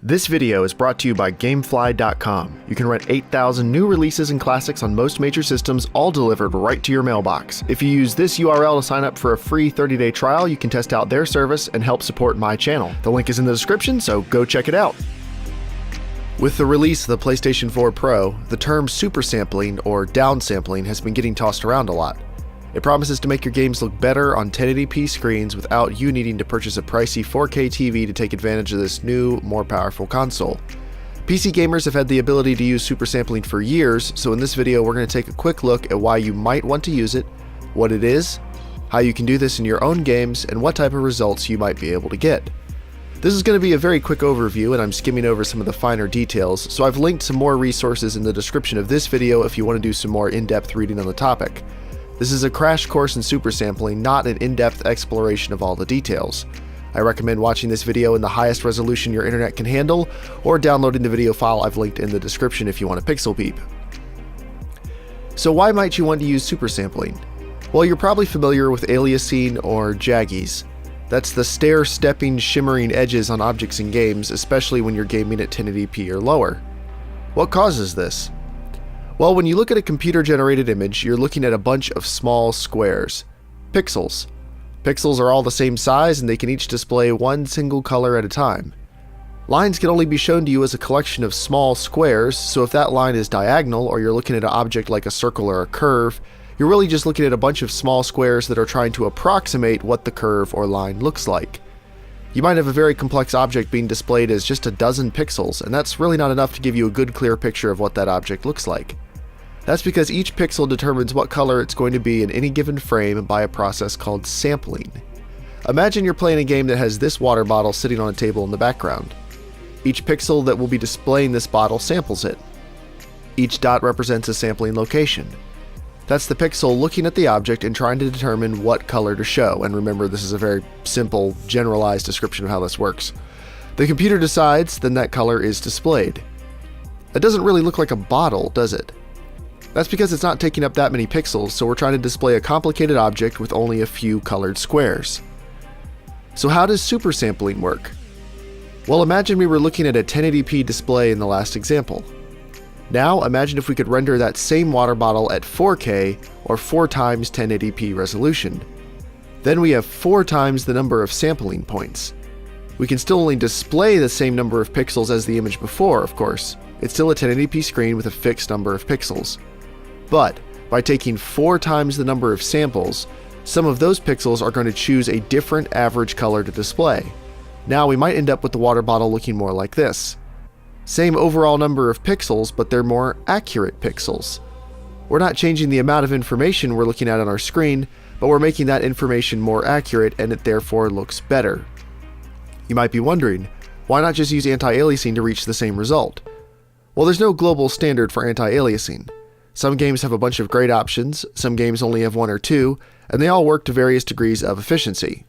This video is brought to you by Gamefly.com. You can rent 8,000 new releases and classics on most major systems, all delivered right to your mailbox. If you use this URL to sign up for a free 30-day trial, you can test out their service and help support my channel. The link is in the description, so go check it out. With the release of the PlayStation 4 Pro, the term supersampling or downsampling has been getting tossed around a lot. It promises to make your games look better on 1080p screens without you needing to purchase a pricey 4K TV to take advantage of this new, more powerful console. PC gamers have had the ability to use supersampling for years, so in this video we're going to take a quick look at why you might want to use it, what it is, how you can do this in your own games, and what type of results you might be able to get. This is going to be a very quick overview, and I'm skimming over some of the finer details, so I've linked some more resources in the description of this video if you want to do some more in-depth reading on the topic. This is a crash course in supersampling, not an in-depth exploration of all the details. I recommend watching this video in the highest resolution your internet can handle, or downloading the video file I've linked in the description if you want a pixel peep. So why might you want to use supersampling? Well, you're probably familiar with aliasing or jaggies. That's the stair-stepping, shimmering edges on objects in games, especially when you're gaming at 1080p or lower. What causes this? Well, when you look at a computer-generated image, you're looking at a bunch of small squares. Pixels. Pixels are all the same size and they can each display one single color at a time. Lines can only be shown to you as a collection of small squares, so if that line is diagonal or you're looking at an object like a circle or a curve, you're really just looking at a bunch of small squares that are trying to approximate what the curve or line looks like. You might have a very complex object being displayed as just a dozen pixels, and that's really not enough to give you a good clear picture of what that object looks like. That's because each pixel determines what color it's going to be in any given frame by a process called sampling. Imagine you're playing a game that has this water bottle sitting on a table in the background. Each pixel that will be displaying this bottle samples it. Each dot represents a sampling location. That's the pixel looking at the object and trying to determine what color to show, and remember, this is a very simple, generalized description of how this works. The computer decides, then that color is displayed. That doesn't really look like a bottle, does it? That's because it's not taking up that many pixels, so we're trying to display a complicated object with only a few colored squares. So how does supersampling work? Well, imagine we were looking at a 1080p display in the last example. Now imagine if we could render that same water bottle at 4K or 4 times 1080p resolution. Then we have 4 times the number of sampling points. We can still only display the same number of pixels as the image before, of course. It's still a 1080p screen with a fixed number of pixels. But by taking 4 times the number of samples, some of those pixels are going to choose a different average color to display. Now we might end up with the water bottle looking more like this. Same overall number of pixels, but they're more accurate pixels. We're not changing the amount of information we're looking at on our screen, but we're making that information more accurate and it therefore looks better. You might be wondering, why not just use anti-aliasing to reach the same result? Well, there's no global standard for anti-aliasing. Some games have a bunch of great options, some games only have 1 or 2, and they all work to various degrees of efficiency.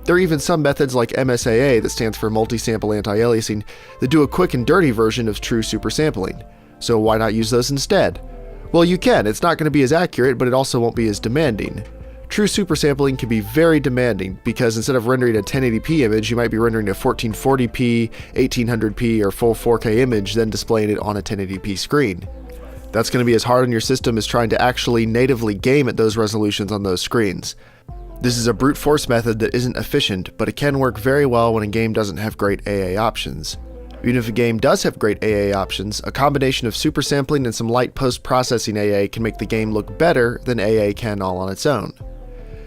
There are even some methods like MSAA, that stands for multi-sample anti-aliasing, that do a quick and dirty version of true supersampling. So why not use those instead? Well, you can. It's not going to be as accurate, but it also won't be as demanding. True supersampling can be very demanding because instead of rendering a 1080p image, you might be rendering a 1440p, 1800p, or full 4K image, then displaying it on a 1080p screen. That's going to be as hard on your system as trying to actually natively game at those resolutions on those screens. This is a brute force method that isn't efficient, but it can work very well when a game doesn't have great AA options. Even if a game does have great AA options, a combination of supersampling and some light post-processing AA can make the game look better than AA can all on its own.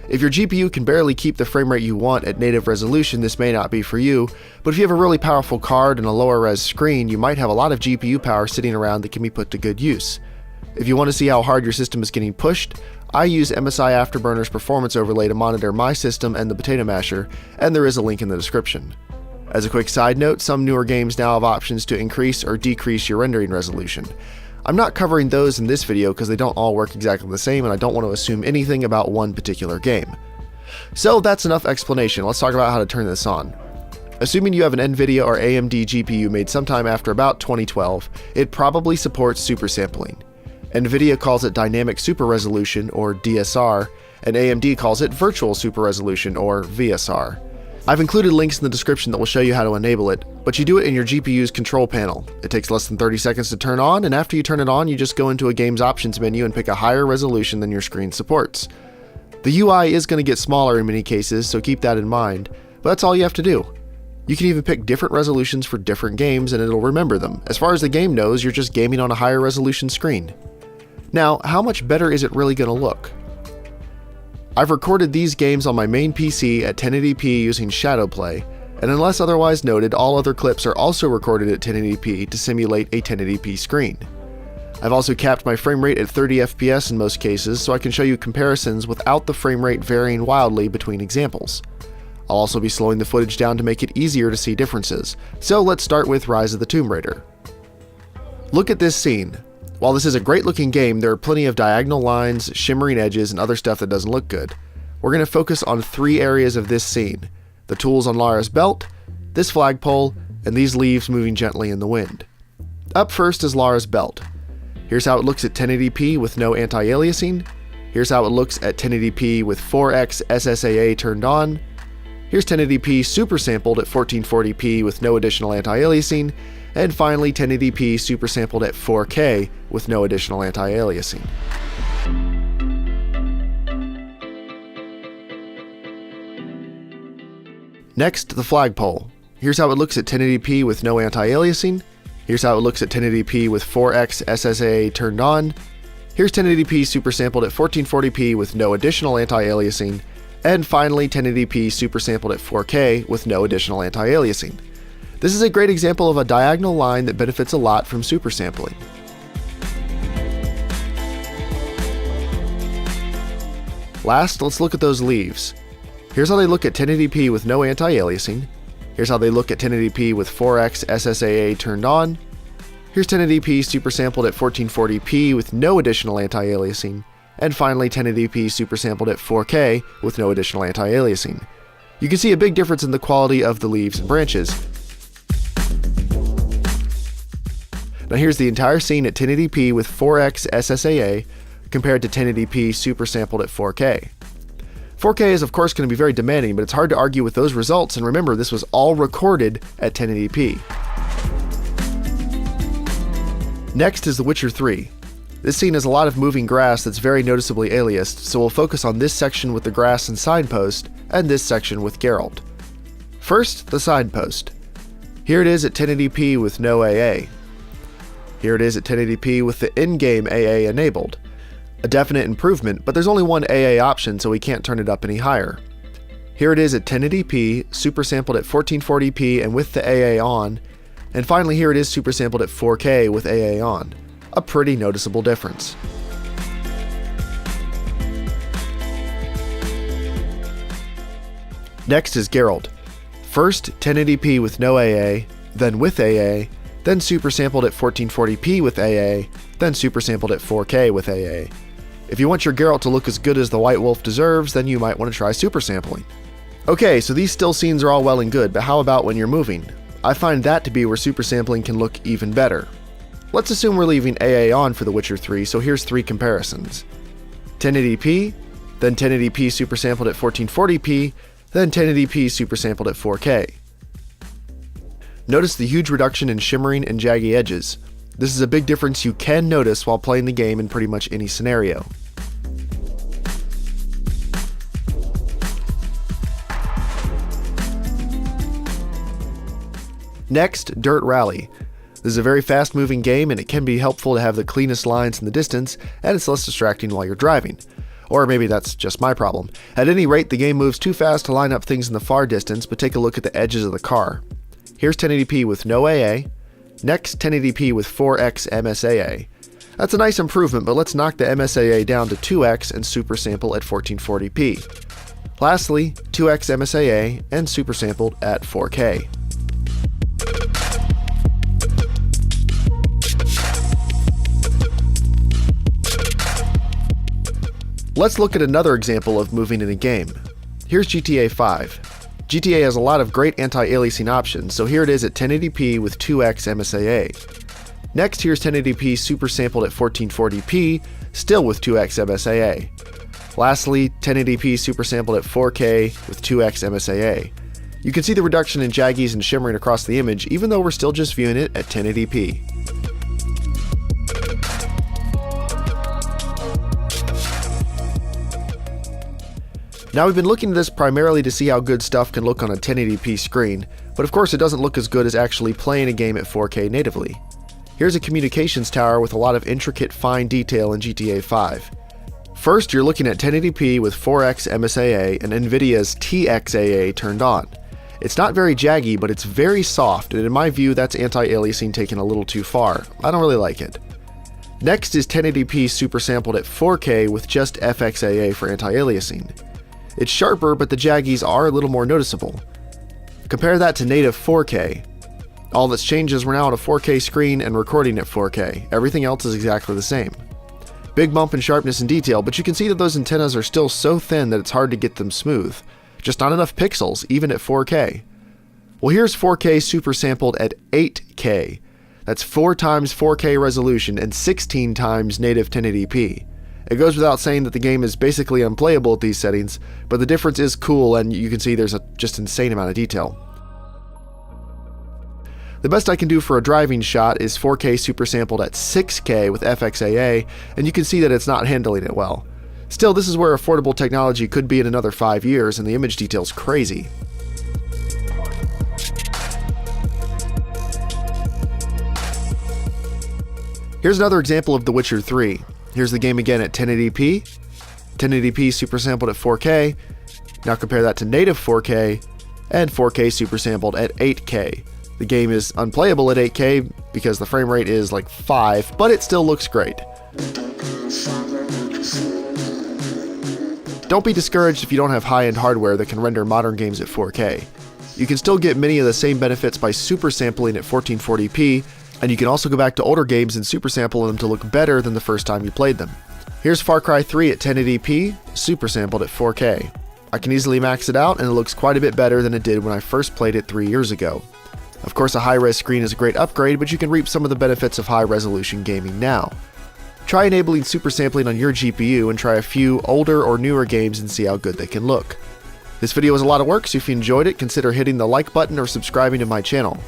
If your GPU can barely keep the frame rate you want at native resolution, this may not be for you, but if you have a really powerful card and a lower res screen, you might have a lot of GPU power sitting around that can be put to good use. If you want to see how hard your system is getting pushed, I use MSI Afterburner's performance overlay to monitor my system and the potato masher, and there is a link in the description. As a quick side note, some newer games now have options to increase or decrease your rendering resolution. I'm not covering those in this video because they don't all work exactly the same and I don't want to assume anything about one particular game. So that's enough explanation, let's talk about how to turn this on. Assuming you have an NVIDIA or AMD GPU made sometime after about 2012, it probably supports supersampling. NVIDIA calls it Dynamic Super Resolution or DSR, and AMD calls it Virtual Super Resolution or VSR. I've included links in the description that will show you how to enable it, but you do it in your GPU's control panel. It takes less than 30 seconds to turn on, and after you turn it on, you just go into a game's options menu and pick a higher resolution than your screen supports. The UI is going to get smaller in many cases, so keep that in mind, but that's all you have to do. You can even pick different resolutions for different games and it'll remember them. As far as the game knows, you're just gaming on a higher resolution screen. Now, how much better is it really going to look? I've recorded these games on my main PC at 1080p using Shadowplay, and unless otherwise noted, all other clips are also recorded at 1080p to simulate a 1080p screen. I've also capped my frame rate at 30 FPS in most cases, so I can show you comparisons without the frame rate varying wildly between examples. I'll also be slowing the footage down to make it easier to see differences, so let's start with Rise of the Tomb Raider. Look at this scene. While this is a great looking game, there are plenty of diagonal lines, shimmering edges, and other stuff that doesn't look good. We're going to focus on 3 areas of this scene: the tools on Lara's belt, this flagpole, and these leaves moving gently in the wind. Up first is Lara's belt. Here's how it looks at 1080p with no anti-aliasing. Here's how it looks at 1080p with 4x SSAA turned on. Here's 1080p super sampled at 1440p with no additional anti-aliasing. And finally 1080p super sampled at 4K with no additional anti-aliasing. Next, the flagpole. Here's how it looks at 1080p with no anti-aliasing. Here's how it looks at 1080p with 4x SSAA turned on. Here's 1080p super sampled at 1440p with no additional anti-aliasing. And finally 1080p super sampled at 4K with no additional anti-aliasing. This is a great example of a diagonal line that benefits a lot from super sampling. Last, let's look at those leaves. Here's how they look at 1080p with no anti-aliasing. Here's how they look at 1080p with 4x SSAA turned on. Here's 1080p super sampled at 1440p with no additional anti-aliasing. And finally 1080p super sampled at 4K with no additional anti-aliasing. You can see a big difference in the quality of the leaves and branches. Now here's the entire scene at 1080p with 4x SSAA compared to 1080p super sampled at 4K. 4K is of course going to be very demanding, but it's hard to argue with those results, and remember this was all recorded at 1080p. Next is The Witcher 3. This scene has a lot of moving grass that's very noticeably aliased, so we'll focus on this section with the grass and signpost, and this section with Geralt. First, the signpost. Here it is at 1080p with no AA. Here it is at 1080p with the in-game AA enabled. A definite improvement, but there's only one AA option, so we can't turn it up any higher. Here it is at 1080p, super sampled at 1440p and with the AA on, and finally here it is super sampled at 4K with AA on. A pretty noticeable difference. Next is Geralt. First 1080p with no AA, then with AA, then super sampled at 1440p with AA, then super sampled at 4K with AA. If you want your Geralt to look as good as the White Wolf deserves, then you might want to try super sampling. Okay, so these still scenes are all well and good, but how about when you're moving? I find that to be where super sampling can look even better. Let's assume we're leaving AA on for The Witcher 3, so here's 3 comparisons. 1080p, then 1080p super sampled at 1440p, then 1080p super sampled at 4K. Notice the huge reduction in shimmering and jaggy edges. This is a big difference you can notice while playing the game in pretty much any scenario. Next, Dirt Rally. This is a very fast-moving game, and it can be helpful to have the cleanest lines in the distance, and it's less distracting while you're driving. Or maybe that's just my problem. At any rate, the game moves too fast to line up things in the far distance, but take a look at the edges of the car. Here's 1080p with no AA. Next, 1080p with 4x MSAA. That's a nice improvement, but let's knock the MSAA down to 2x and super sample at 1440p. Lastly, 2x MSAA and super sampled at 4K. Let's look at another example of moving in a game. Here's GTA 5. GTA has a lot of great anti-aliasing options, so here it is at 1080p with 2x MSAA. Next, here's 1080p super sampled at 1440p, still with 2x MSAA. Lastly, 1080p super sampled at 4K with 2x MSAA. You can see the reduction in jaggies and shimmering across the image even though we're still just viewing it at 1080p. Now we've been looking at this primarily to see how good stuff can look on a 1080p screen, but of course it doesn't look as good as actually playing a game at 4K natively. Here's a communications tower with a lot of intricate fine detail in GTA 5. First, you're looking at 1080p with 4x MSAA and Nvidia's TXAA turned on. It's not very jaggy, but it's very soft, and in my view that's anti-aliasing taken a little too far. I don't really like it. Next is 1080p super sampled at 4K with just FXAA for anti-aliasing. It's sharper, but the jaggies are a little more noticeable. Compare that to native 4K. All that's changed is we're now on a 4K screen and recording at 4K. Everything else is exactly the same. Big bump in sharpness and detail, but you can see that those antennas are still so thin that it's hard to get them smooth. Just not enough pixels, even at 4K. Well, here's 4K super sampled at 8K. That's 4 times 4K resolution and 16 times native 1080p. It goes without saying that the game is basically unplayable at these settings, but the difference is cool and you can see there's a just insane amount of detail. The best I can do for a driving shot is 4K super sampled at 6K with FXAA, and you can see that it's not handling it well. Still, this is where affordable technology could be in another 5 years, and the image detail's crazy. Here's another example of The Witcher 3. Here's the game again at 1080p, 1080p super sampled at 4K. Now compare that to native 4K, and 4K super sampled at 8K. The game is unplayable at 8K because the frame rate is like 5, but it still looks great. Don't be discouraged if you don't have high-end hardware that can render modern games at 4K. You can still get many of the same benefits by super sampling at 1440p, and you can also go back to older games and super sample them to look better than the first time you played them. Here's Far Cry 3 at 1080p, super sampled at 4K. I can easily max it out and it looks quite a bit better than it did when I first played it 3 years ago. Of course, a high-res screen is a great upgrade, but you can reap some of the benefits of high-resolution gaming now. Try enabling super sampling on your GPU and try a few older or newer games and see how good they can look. This video was a lot of work, so if you enjoyed it, consider hitting the like button or subscribing to my channel.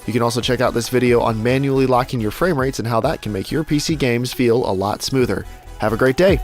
You can also check out this video on manually locking your frame rates and how that can make your PC games feel a lot smoother. Have a great day!